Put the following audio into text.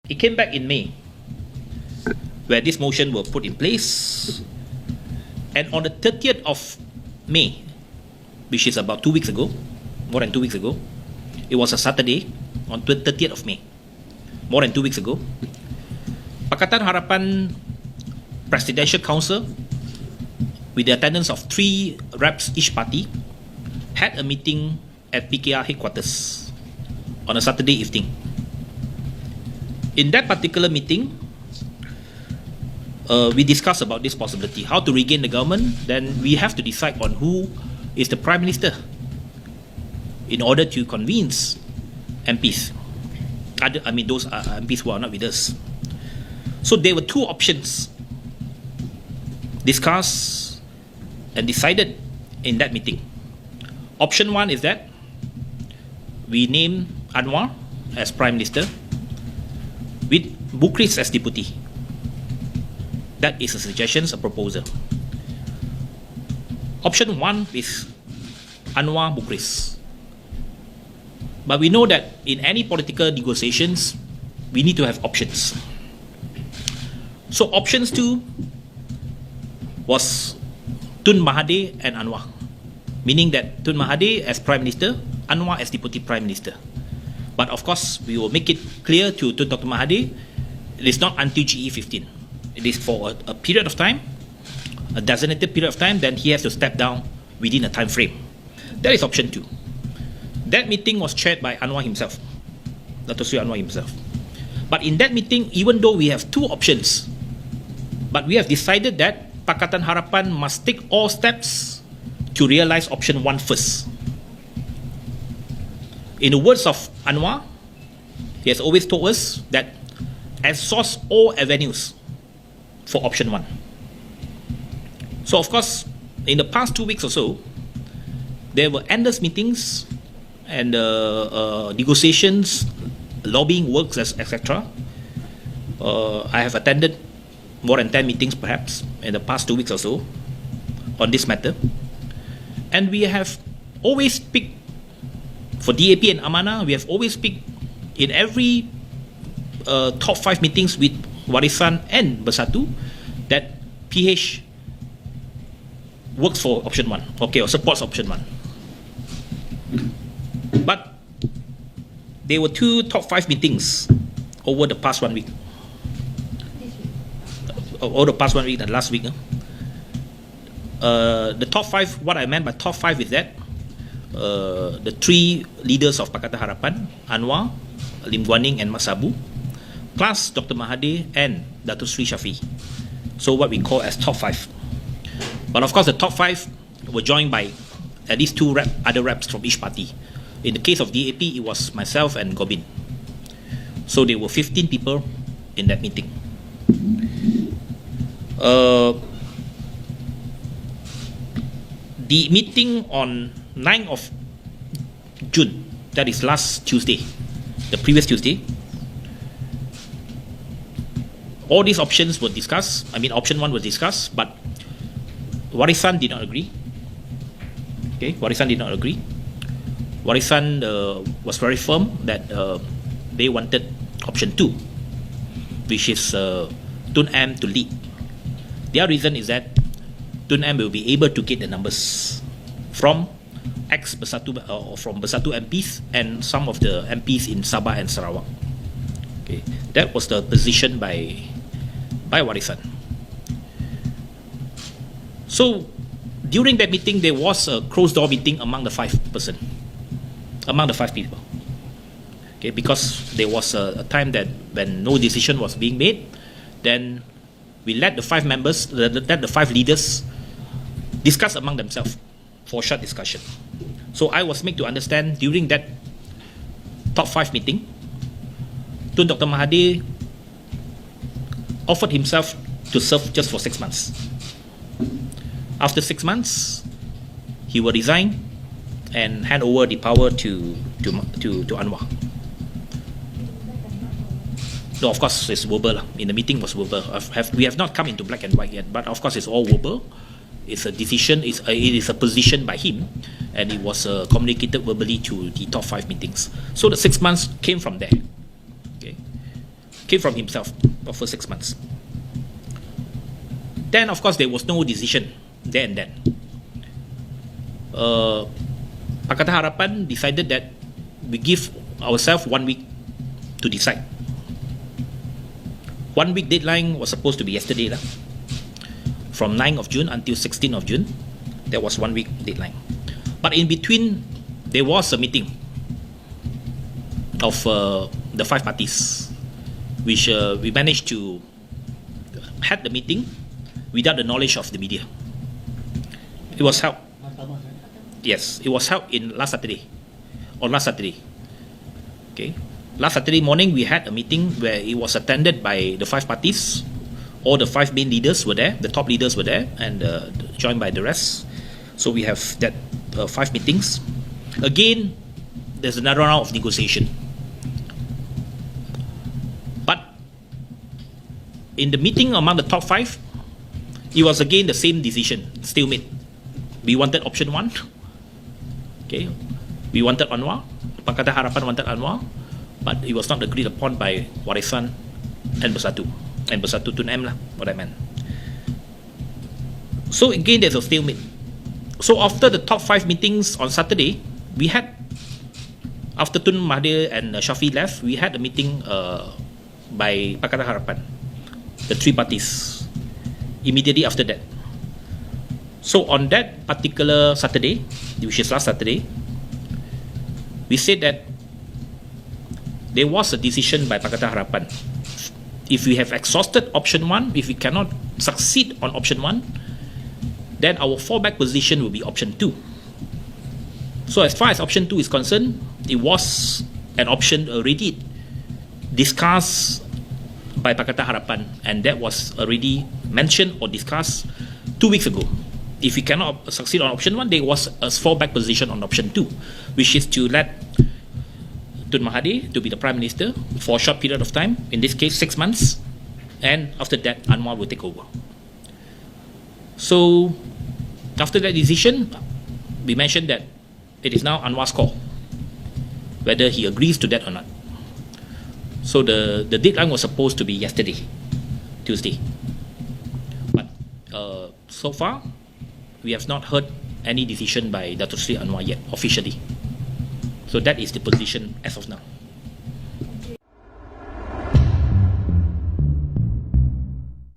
It came back in May, where this motion were put in place. And on the 30th of May, which is about 2 weeks ago, more than 2 weeks ago, it was a Saturday, on 30th of May, more than 2 weeks ago, Pakatan Harapan Presidential Council, with the attendance of 3 reps each party, had a meeting at PKR headquarters on a Saturday evening. In that particular meeting, we discussed about this possibility, how to regain the government. Then we have to decide on who is the Prime Minister in order to convince MPs. Those MPs who are not with us. So there were 2 options discussed and decided in that meeting. Option 1 is that we name Anwar as Prime Minister with Bukris as Deputy. That is a suggestion, a proposal. Option 1 is Anwar Bukris. But we know that in any political negotiations, we need to have options. So options 2 was Tun Mahathir and Anwar, meaning that Tun Mahathir as Prime Minister, Anwar as Deputy Prime Minister. But of course, we will make it clear to Dr. Mahathir, it is not until GE 15. It is for a period of time, a designated period of time, then he has to step down within a time frame. That is option 2. That meeting was chaired by Anwar himself, Dr. Sri Anwar himself. But in that meeting, even though we have 2 options, but we have decided that Pakatan Harapan must take all steps to realize option 1 first. In the words of Anwar, he has always told us that exhaust all avenues for option 1. So of course, in the past 2 weeks or so, there were endless meetings and negotiations, lobbying works, etc. I have attended more than 10 meetings perhaps in the past 2 weeks or so on this matter. And we have always speak, for DAP and Amanah, we have always speak in every top 5 meetings with Warisan and Bersatu that PH works for option 1, okay, or supports option 1. But there were 2 top 5 meetings over the past 1 week. Over the past 1 week and last week. The top 5, what I meant by top 5 is that the 3 leaders of Pakatan Harapan, Anwar, Lim Guan Eng and Mat Sabu, plus Dr. Mahathir and Dato' Sri Shafi. So what we call as top 5. But of course the top 5 were joined by at least 2 other reps from each party. In the case of DAP, it was myself and Gobin. So there were 15 people in that meeting. The meeting on 9th of June, that is last Tuesday, the previous Tuesday, all these options were discussed. Option 1 was discussed, but Warisan did not agree. Okay, Warisan did not agree. Warisan was very firm that they wanted option 2, which is Tun M to lead. Their reason is that Tun M will be able to get the numbers from ex-Bersatu or from Bersatu MPs and some of the MPs in Sabah and Sarawak. Okay, that was the position by Warisan. So during that meeting, there was a closed-door meeting among the 5 people. Okay, because there was a time that when no decision was being made, then we let the 5 members, let the 5 leaders discuss among themselves for short discussion. So I was made to understand during that top 5 meeting, Tun Dr. Mahathir offered himself to serve just for 6 months. After 6 months, he will resign and hand over the power to Anwar. No, of course it's verbal. In the meeting was verbal. We have not come into black and white yet, but of course it's all verbal. It's a decision. It is a position by him, and it was communicated verbally to the top 5 meetings. So the 6 months came from there. Okay. came from himself for 6 months. Then, of course, there was no decision there and then. Pakatan Harapan decided that we give ourselves 1 week to decide. 1 week deadline was supposed to be yesterday, from 9th of June until 16th of June. There was 1 week deadline. But in between, there was a meeting of the 5 parties, which we managed to had the meeting without the knowledge of the media. It was held. Yes, it was held on last Saturday. Okay. Last Saturday morning, we had a meeting where it was attended by the 5 parties. All the 5 main leaders were there, the top leaders were there, and joined by the rest. So we have that 5 meetings. Again, there's another round of negotiation. But in the meeting among the top 5, it was again the same decision, stalemate. We wanted option 1. Okay, we wanted Anwar. Pakatan Harapan wanted Anwar, but it was not agreed upon by Warisan and Bersatu. And Bersatu Tun M what I meant. So again, there's a stalemate. So after the top 5 meetings on Saturday, we had, after Tun Mahathir and Shafi left, we had a meeting by Pakatan Harapan, the 3 parties, immediately after that. So on that particular Saturday, which is last Saturday, we said that there was a decision by Pakatan Harapan. If we have exhausted option 1, if we cannot succeed on option 1, then our fallback position will be option 2. So as far as option 2 is concerned, it was an option already discussed by Pakatan Harapan, and that was already mentioned or discussed 2 weeks ago. If we cannot succeed on option 1, there was a fallback position on option 2, which is to let Tun Mahathir to be the Prime Minister for a short period of time, in this case 6 months, and after that Anwar will take over. So after that decision, we mentioned that it is now Anwar's call whether he agrees to that or not. So the deadline was supposed to be yesterday, Tuesday, but so far we have not heard any decision by Datuk Seri Anwar yet officially. So that is the position as of now.